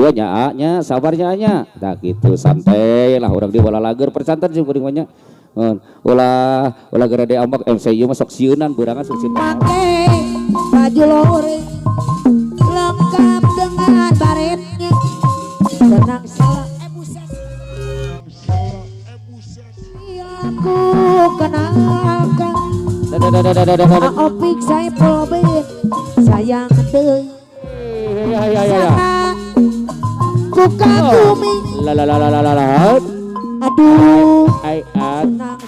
keduanya nya sabarnya nya dah gitu santai lah orang di bola lager percantan sih kuring banyak ulah gerade ambak MCU masuk sieunan berangan suksin pakai baju lore lengkap dengan baretnya tenang salah aku kenalkan Opik saya probet sayang deh sangat ku kagumi aduh tenang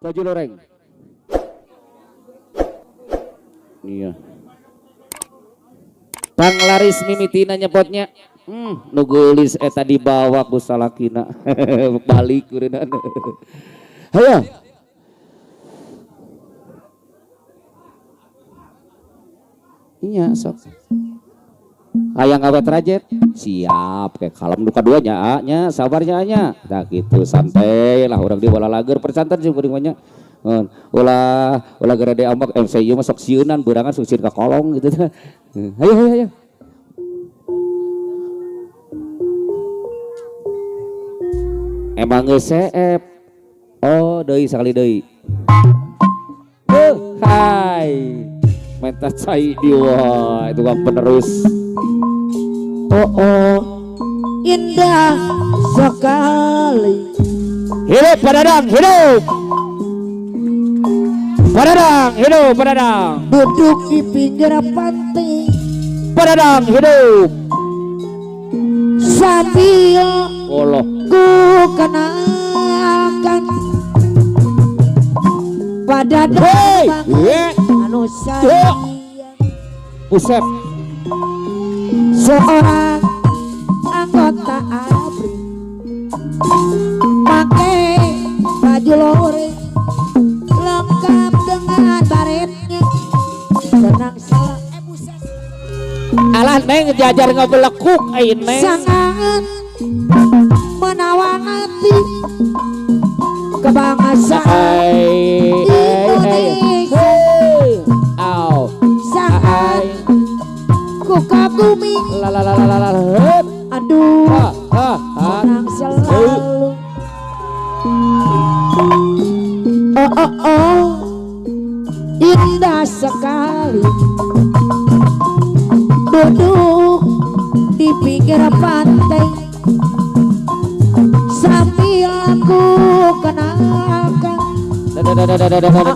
baju loreng iya panglaris mimitina nyebotnya nugulis eta dibawa ku salakina balik kurenan hayo iya sok hayang awet rajet siap kayak kalem duka duanya nya sabarnya nya dah gitu santai lah orang di bola lager percantan sih kuring banyak ulah gerade ambak MCU masuk sieunan berangan suksin ka kolong gitu ayo emang ngeseep oh deui sakali deui hai menta cai diwa itu kan penerus oh indah sekali hidup padadang hidup padadang duduk di pinggir pantai padadang hidup sambil Allah ku kenalkan pada damai anu sayang Usep seorang anggota ABRI pakai baju lore lengkap dengan baretnya tenang salah alah neng jajar ngabelekuk ain neng sangat menawan hati kebangsaan Indonesia sangat ku kagumi aduh senang selalu oh indah sekali duduk di pinggir pantai sambil aku kenalkan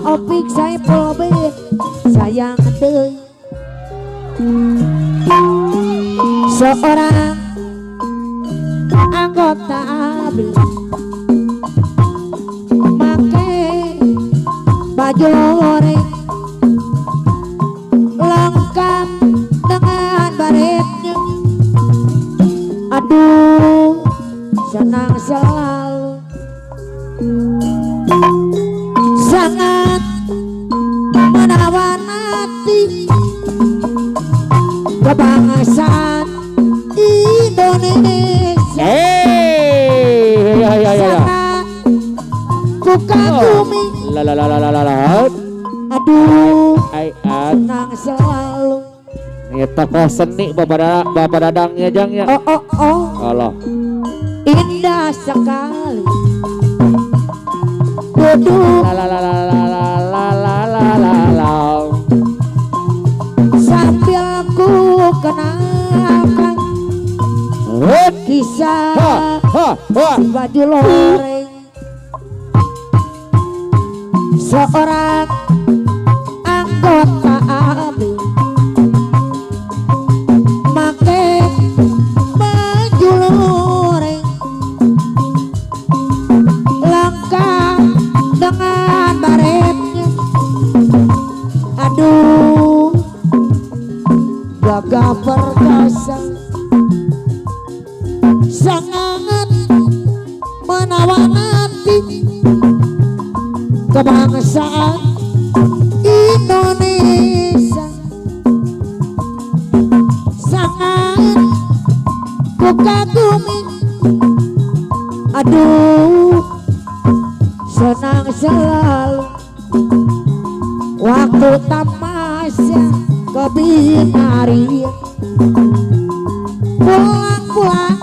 Opik saya probet sayang deh seorang anggota ABRI pakai baju lore lengkap dengan baretnya aduh senang selalu sangat menawan hati kebangsaan Indonesia sangat ku kagumi aduh senang selalu ini tokoh seni bapak dadangnya jangnya Allah indah sekali duduk sambil ku kenalkan kisah si baju loreng seorang anggota ABRI pakai baju loreng lengkap dengan baretnya aduh gagah perkasa sangat menawan hati kebangsaan Indonesia sangat ku kagumi Aduh senang selalu waktu tamasya ke binari, pulang-pulang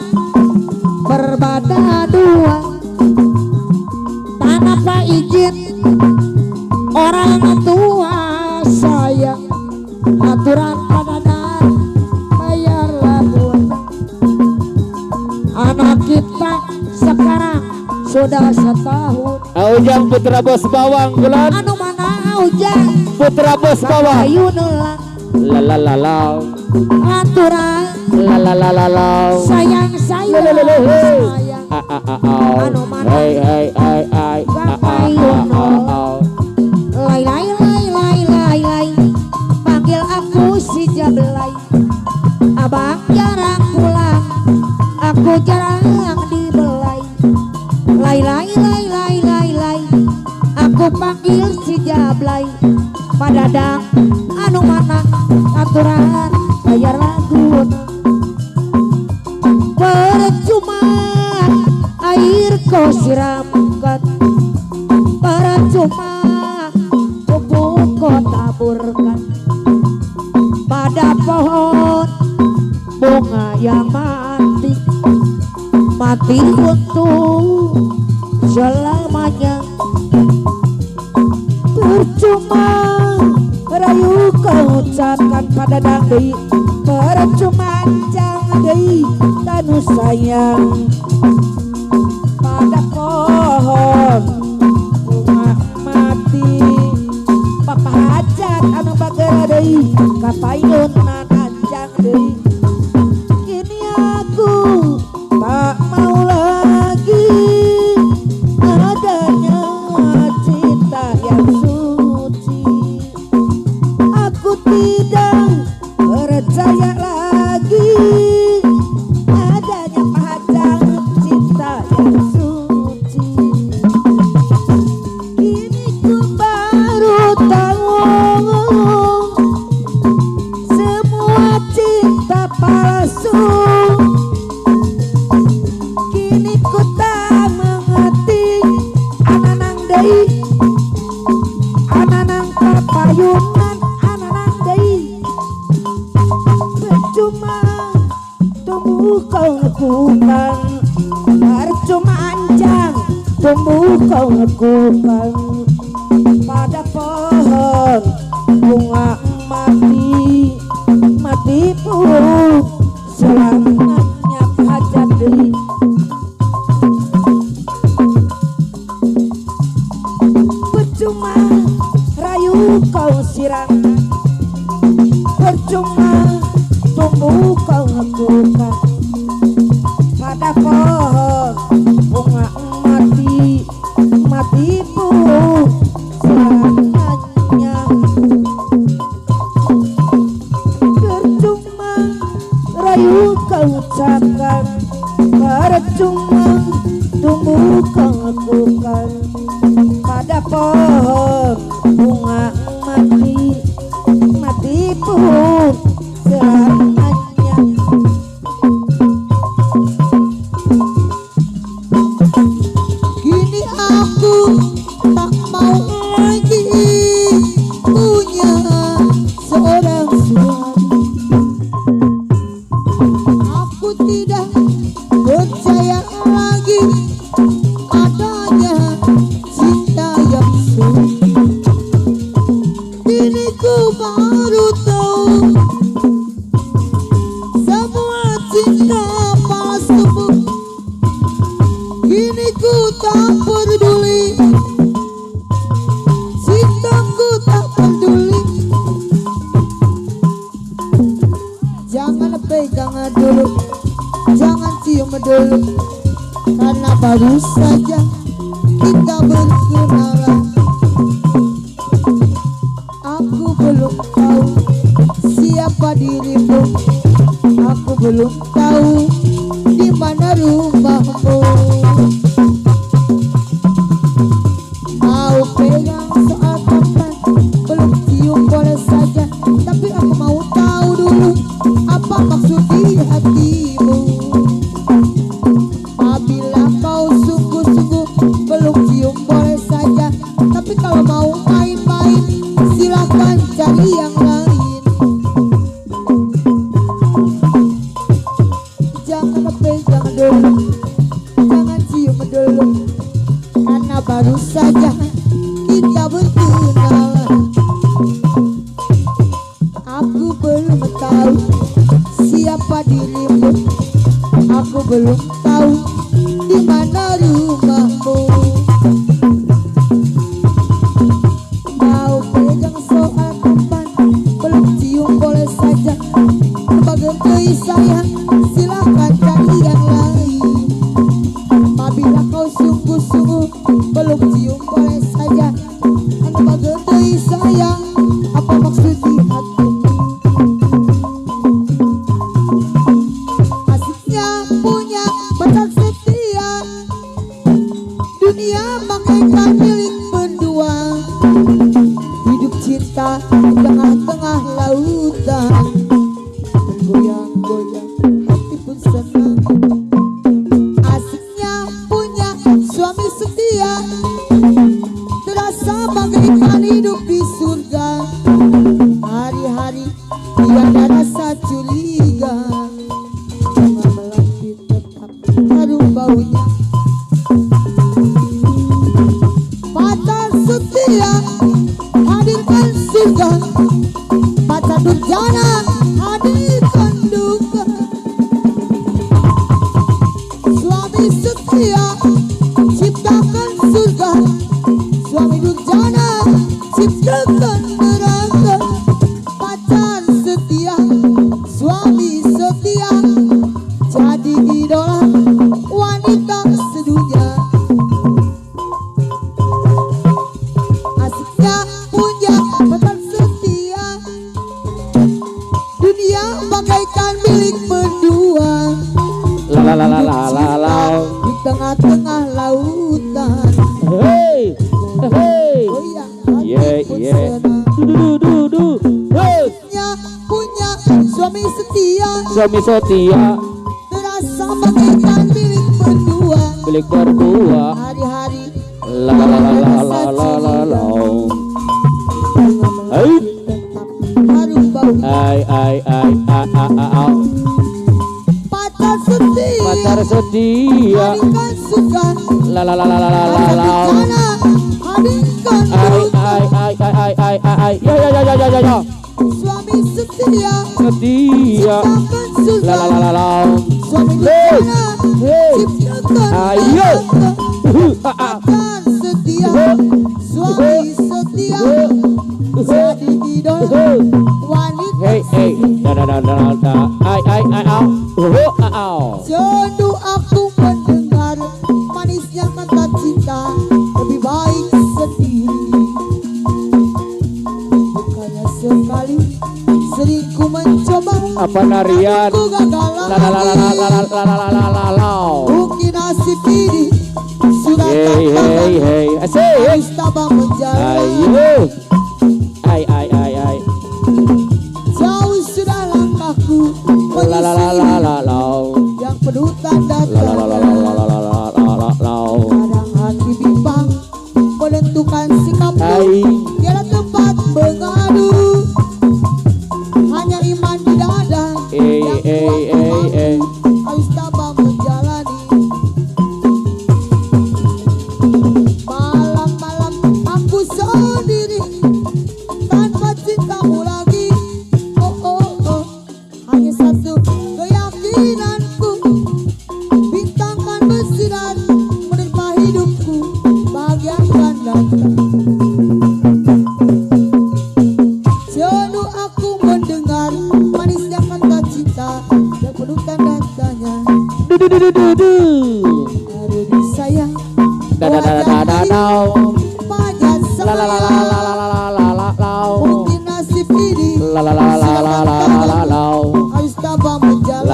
berbada dua tanpa izin orang tua. Saya aturan pada dan bayarlah tunai. Anak kita sekarang sudah setahun. Ujang putra bos bawang bulan. Anu mana ujang Putra bos bawang. ayu nulang Lalalalau. aturan Lalalalau. sayang sayang sayang. Anu mana Hai hai hai hai. lay lay lay lay lay lay panggil aku si Jablay. Abang jarang pulang, aku jarang dibelai. Lay lay lay lay lay lay aku panggil si Jablay. Padadang anu mana aturan bayar lagu. Percuma air kau siramkan, percuma pupuk kau taburkan pada pohon bunga yang mati, mati untuk selamanya. Percuma rayu kau ucapkan pada dangdui, percuma jangan dei tanu sayang pada pohon bunga mati. Papa hajat anu bagera dei kapayun anjang dei. Kini aku tak mau lagi adanya cinta yang suci. Aku tidak percaya lagi adanya pahajang cinta yang suci. Kini ku baru tahu semua cinta palsu. Kini ku tak mengerti ananang dei, ananang papayunan ananang dei. Percuma tumbuh kau lakukan, percuma anjang tumbuh kau lakukan pada pohon bunga mati, mati pun selamanya hajat dei. Percuma rayu kau siramkan, percuma tumbuh kau lakukan pada pohon bunga mati, mati pun selamanya. Percuma rayu kau ucapkan, percuma tumbuh kau lakukan pada pohon bunga mati, mati pun selamanya. Kini aku tak mau lagi punya seorang suami. Aku tidak percaya lagi adanya cinta yang suci. Kini ku baru tahu semua cinta palsu. Kini ku tak peduli, cintaku tak peduli. Jangan pegang dulu, jangan cium dulu, karena baru saja kita berkenalan. Aku belum tahu siapa dirimu, aku belum tahu di mana rumahmu. Mau pegang soal kapan, belum cium boleh saja, tapi aku mau tahu dulu apa maksud di hatimu. Apabila kau dulu, jangan cium dulu, karena baru saja kita berkenalan. Aku belum tahu siapa dirimu, aku belum tahu di mana rumahmu. Mau pegang soal kapan, belum cium boleh saja. Sebagai sayang, silakan cari yang lain. Apabila kau sungguh-sungguh belum cium boleh saja. Sebagai sayang, apa maksud di hatimu? Asiknya punya pacar setia, dunia bagaikan milik berdua. Hidup cinta di tengah-tengah lautan, bergoyang-goyang hati pun senang. Asiknya punya suami setia, terasa bagaikan hidup di surga. Hari-hari tiada rasa curiga, bunga melati tetap harum baunya. Pacar setia hadirkan surga, pacar durjana hadirkan duka. Suami setia ciptakan surga, suami durjana ciptakan neraka. Pacar setia, suami setia, jadi idola wanita sedunia. Asiknya punya pacar setia, dunia bagaikan milik berdua. La la la la la la. Di tengah-tengah lautan, Hey, hey, goyang hati yeah, pun yeah. senang. Du. Hey, Punya suami setia, suami setia, terasa bagaikan milik berdua. milik berdua. Hari-hari La la la la la la la la. Hey, tetap harum bau. ai, Pacar setia, pacar setia. hadirkan surga, La la la la la la la pacar la. durjana hadirkan Ai, duka. ya. Suami setia Setia. ciptakan surga, La la la la la. suami Hey, durjana hey. ciptakan Ayo. neraka. Pacar setia, suami setia, jadi idola wanita. Hey, da. Ai, au. Jodoh aku mendengar manisnya kata cinta, lebih baik sendiri. Bukannya sekali sering ku mencoba, Apa narian? ku gagal La la la la la la la la la la la. mungkin nasib ini sudah Hey, takdirkan, asik. harus tabah menjalani. Ayo. Ai. Jauh sudah langkahku La la la la la la. yang penuh tanda La la la la tanya. la. Kadang hati bimbang menentukan sikap, Hai. tiada tempat mengadu. Hanya iman di dada yang kuat memampu, harus tabah menjalani. Malam-malam aku sendiri tanpa cintamu lagi. Oh, hanya satu keyakinanku, bintang kan bersinar menerpa hidupku, bahagia akan datang. Jenuh aku mendengar manisnya kata cinta yang penuh tanda tanya. Du. Ada di sayang, Da. panjat La la la la sayang. la la la. Mungkin nasib ini La la la la la la la. harus tabah La menjalani.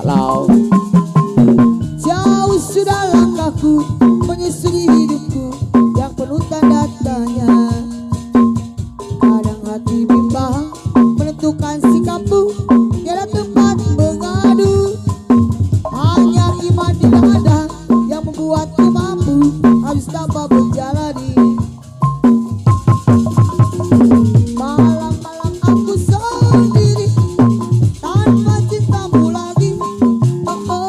la. Jauh sudah langkahku menyusuri hidupku yang penuh tanda tanya. Kadang hati bimbang menentukan sikapku, tiada tempat mengadu. Hanya iman di dada yang membuatku mampu, harus tabah menjalani. Malam-malam aku sendiri tanpa cintamu lagi. Oh,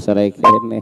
sore kene